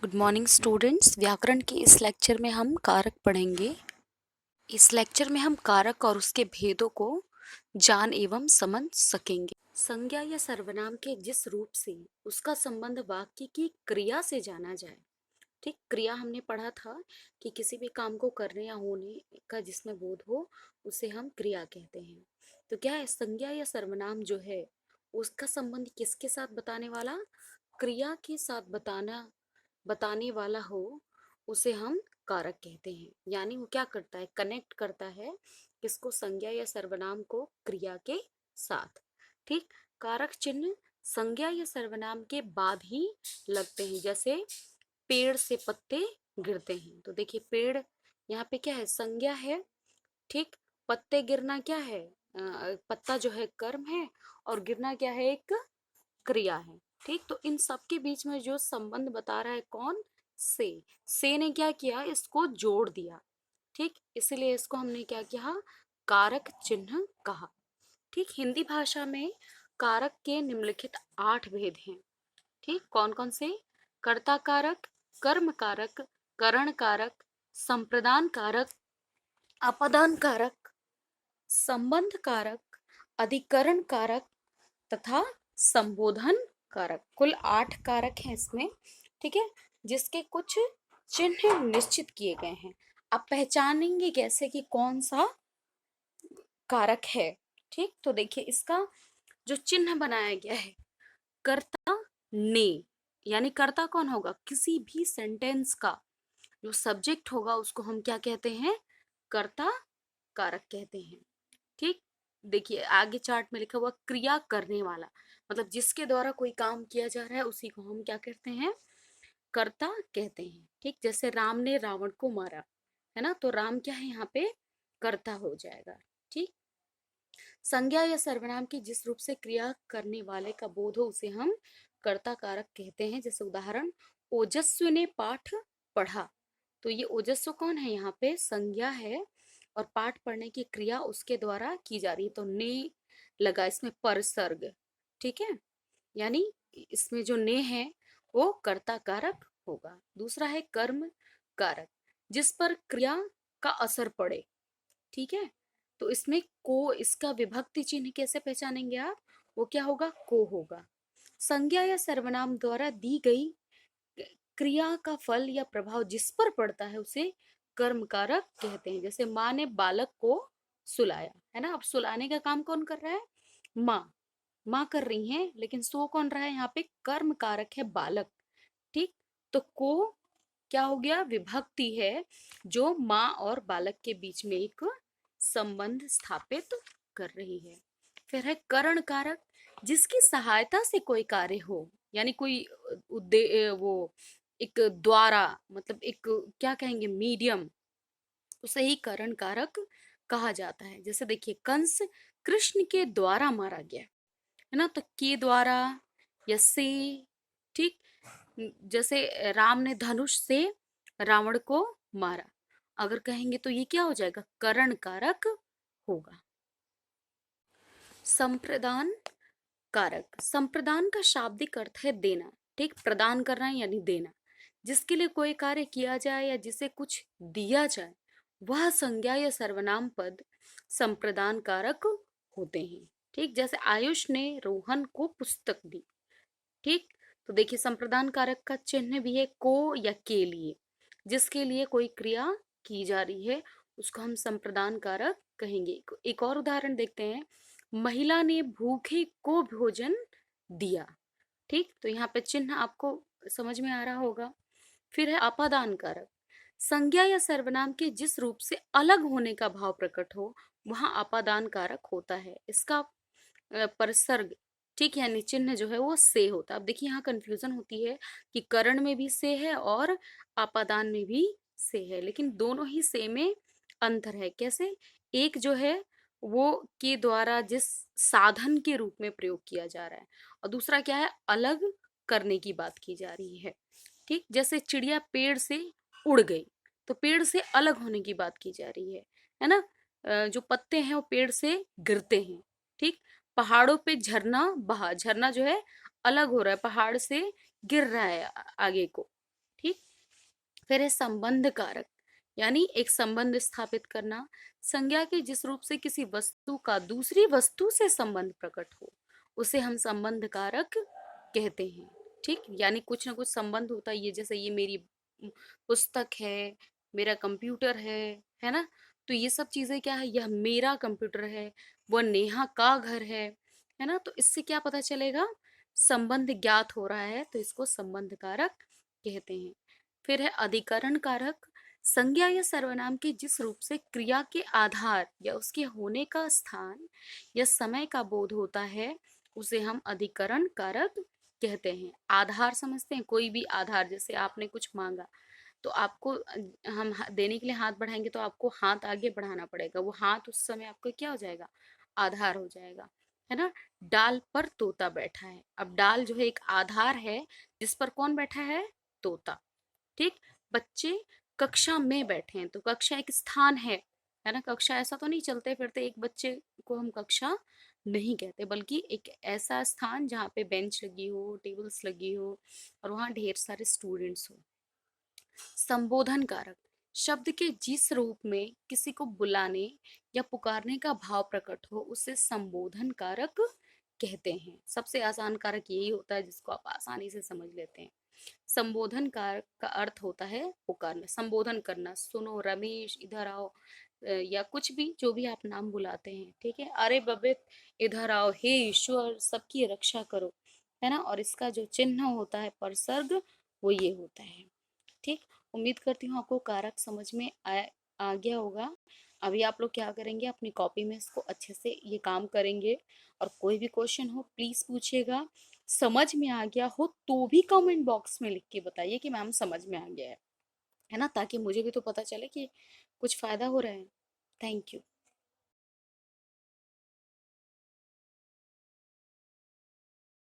Good morning students. व्याकरण के इस लेक्चर में हम कारक पढ़ेंगे। इस लेक्चर में हम कारक और उसके भेदों को जान एवं समझ सकेंगे। संज्ञा या सर्वनाम के जिस रूप से उसका संबंध वाक्य की क्रिया से जाना जाए। ठीक, क्रिया हमने पढ़ा था कि किसी भी काम को करने या होने का जिसमें बोध हो उसे हम क्रिया कहते हैं। तो क्या है, संज्ञा या सर्वनाम जो है उसका संबंध किसके साथ बताने वाला, क्रिया के साथ बताने वाला हो उसे हम कारक कहते हैं। यानी वो क्या करता है, कनेक्ट करता है किसको, संज्ञा या सर्वनाम को क्रिया के साथ। ठीक, कारक चिन्ह संज्ञा या सर्वनाम के बाद ही लगते हैं। जैसे पेड़ से पत्ते गिरते हैं, तो देखिए पेड़ यहाँ पे क्या है, संज्ञा है। ठीक, पत्ते गिरना क्या है, पत्ता जो है कर्म है और गिरना क्या है, एक क्रिया है। ठीक, तो इन सब के बीच में जो संबंध बता रहा है कौन, से ने क्या किया, इसको जोड़ दिया। ठीक, इसलिए इसको हमने क्या किया, कारक चिन्ह कहा। ठीक, हिंदी भाषा में कारक के निम्नलिखित 8 भेद हैं। ठीक, कौन कौन से, कर्ता कारक, कर्म कारक, करण कारक, संप्रदान कारक, अपादान कारक, संबंध कारक, अधिकरण कारक तथा संबोधन कारक। कुल 8 कारक हैं इसमें। ठीक है, जिसके कुछ चिन्ह निश्चित किए गए हैं। आप पहचानेंगे कैसे कि कौन सा कारक है। ठीक, तो देखिए इसका जो चिन्ह बनाया गया है, कर्ता ने, यानी कर्ता कौन होगा, किसी भी सेंटेंस का जो सब्जेक्ट होगा उसको हम क्या कहते हैं, कर्ता कारक कहते हैं। ठीक, देखिए आगे चार्ट में लिखा हुआ क्रिया करने वाला, मतलब जिसके द्वारा कोई काम किया जा रहा है उसी को हम क्या कहते हैं, कर्ता कहते हैं। ठीक, जैसे राम ने रावण को मारा, है ना, तो राम क्या है यहाँ पे, कर्ता हो जाएगा। ठीक, संज्ञा या सर्वनाम की जिस रूप से क्रिया करने वाले का बोध हो उसे हम कर्ता कारक कहते हैं। जैसे उदाहरण, ओजस्वी ने पाठ पढ़ा, तो ये ओजस्व कौन है, यहाँ पे संज्ञा है और पाठ पढ़ने की क्रिया उसके द्वारा की जा रही है, तो ने लगा इसमें परसर्ग। ठीक है, यानी इसमें जो ने है वो कर्ता कारक होगा। दूसरा है कर्म कारक, जिस पर क्रिया का असर पड़े। ठीक है, तो इसमें को, इसका विभक्ति चिन्ह कैसे पहचानेंगे आप, वो क्या होगा, को होगा। संज्ञा या सर्वनाम द्वारा दी गई क्रिया का फल या प्रभाव जिस पर पड़ता है उसे कर्म कारक कहते हैं। जैसे माँ ने बालक को सुलाया, है ना, अब सुलाने का काम कौन कर रहा है, माँ, माँ कर रही हैं, लेकिन सो कौन रहा है, यहाँ पे कर्म कारक है बालक। ठीक, तो को क्या हो गया, विभक्ति है जो माँ और बालक के बीच में एक संबंध स्थापित कर रही है। फिर है करण कारक, जिसकी सहायता से कोई कार्य हो, यानी कोई वो एक द्वारा, मतलब एक क्या कहेंगे, मीडियम, उसे ही करण कारक कहा जाता है। जैसे देखिए कंस कृष्ण के द्वारा मारा गया, है ना, तो के द्वारा या से। ठीक, जैसे राम ने धनुष से रावण को मारा, अगर कहेंगे तो ये क्या हो जाएगा, करण कारक होगा। संप्रदान कारक, संप्रदान का शाब्दिक अर्थ है देना। ठीक, प्रदान करना है यानी देना। जिसके लिए कोई कार्य किया जाए या जिसे कुछ दिया जाए वह संज्ञा या सर्वनाम पद संप्रदान कारक होते हैं। ठीक, जैसे आयुष ने रोहन को पुस्तक दी। ठीक, तो देखिए संप्रदान कारक का चिन्ह भी है को या के लिए, जिसके लिए कोई क्रिया की जा रही है उसको हम संप्रदान कारक कहेंगे। एक और उदाहरण देखते हैं, महिला ने भूखे को भोजन दिया। ठीक, तो यहाँ पे चिन्ह आपको समझ में आ रहा होगा। फिर है अपादान कारक, संज्ञा या सर्वनाम के जिस रूप से अलग होने का भाव प्रकट हो वहां अपादान कारक होता है। इसका परसर्ग, ठीक, यानी चिन्ह जो है वो से होता है। अब देखिए यहाँ कंफ्यूजन होती है कि करण में भी से है और आपादान में भी से है, लेकिन दोनों ही से में अंतर है। कैसे, एक जो है वो के द्वारा जिस साधन के रूप में प्रयोग किया जा रहा है और दूसरा क्या है, अलग करने की बात की जा रही है। ठीक, जैसे चिड़िया पेड़ से उड़ गई, तो पेड़ से अलग होने की बात की जा रही है ना। जो पत्ते हैं वो पेड़ से गिरते हैं। ठीक, पहाड़ों पे झरना बहा, झरना जो है अलग हो रहा है, पहाड़ से गिर रहा है आगे को। ठीक। फिर है संबंध कारक, यानी एक संबंध स्थापित करना। संज्ञा के जिस रूप से किसी वस्तु का दूसरी वस्तु से संबंध प्रकट हो उसे हम संबंध कारक कहते हैं। ठीक, यानी कुछ ना कुछ संबंध होता है। ये जैसे ये मेरी पुस्तक है, मेरा कंप्यूटर है ना। तो ये सब चीजें क्या है, यह मेरा कंप्यूटर है, वह नेहा का घर है ना। तो इससे क्या पता चलेगा, संबंध ज्ञात हो रहा है, तो इसको संबंध कारक कहते हैं। फिर है अधिकरण कारक। संज्ञा या सर्वनाम के जिस रूप से क्रिया के आधार या उसके होने का स्थान या समय का बोध होता है उसे हम अधिकरण कारक कहते हैं। आधार समझते हैं, कोई भी आधार, जैसे आपने कुछ मांगा तो आपको हम देने के लिए हाथ बढ़ाएंगे तो आपको हाथ आगे बढ़ाना पड़ेगा, वो हाथ उस समय आपको क्या हो जाएगा, आधार हो जाएगा, है ना। डाल पर तोता बैठा है, अब डाल जो है एक आधार है जिस पर कौन बैठा है, तोता। ठीक। बच्चे कक्षा में बैठे हैं, तो कक्षा एक स्थान है ना। कक्षा ऐसा तो नहीं चलते फिरते एक बच्चे को हम कक्षा नहीं कहते, बल्कि एक ऐसा स्थान जहाँ पे बेंच लगी हो, टेबल्स लगी हो और वहाँ ढेर सारे स्टूडेंट्स हो। संबोधन कारक। शब्द के जिस रूप में किसी को बुलाने या पुकारने का भाव प्रकट हो उसे संबोधन कारक कहते हैं। सबसे आसान कारक यही होता है जिसको आप आसानी से समझ लेते हैं। संबोधन कारक का अर्थ होता है पुकारना, संबोधन करना, सुनो रमेश इधर आओ, या कुछ भी जो भी आप नाम बुलाते हैं, ठीक है। अरे बबित इधर आओ, हे ईश्वर सबकी रक्षा करो, है ना। और इसका जो चिन्ह होता है परसर्ग, वो ये होता है। ठीक। उम्मीद करती हूँ आपको कारक समझ में आ गया होगा। अभी आप लोग क्या करेंगे, अपनी कॉपी में इसको अच्छे से ये काम करेंगे, और कोई भी क्वेश्चन हो प्लीज पूछिएगा। समझ में आ गया हो तो भी कमेंट बॉक्स में लिख के बताइए कि मैम समझ में आ गया है ना, ताकि मुझे भी तो पता चले कि कुछ फायदा हो रहा है। Thank you.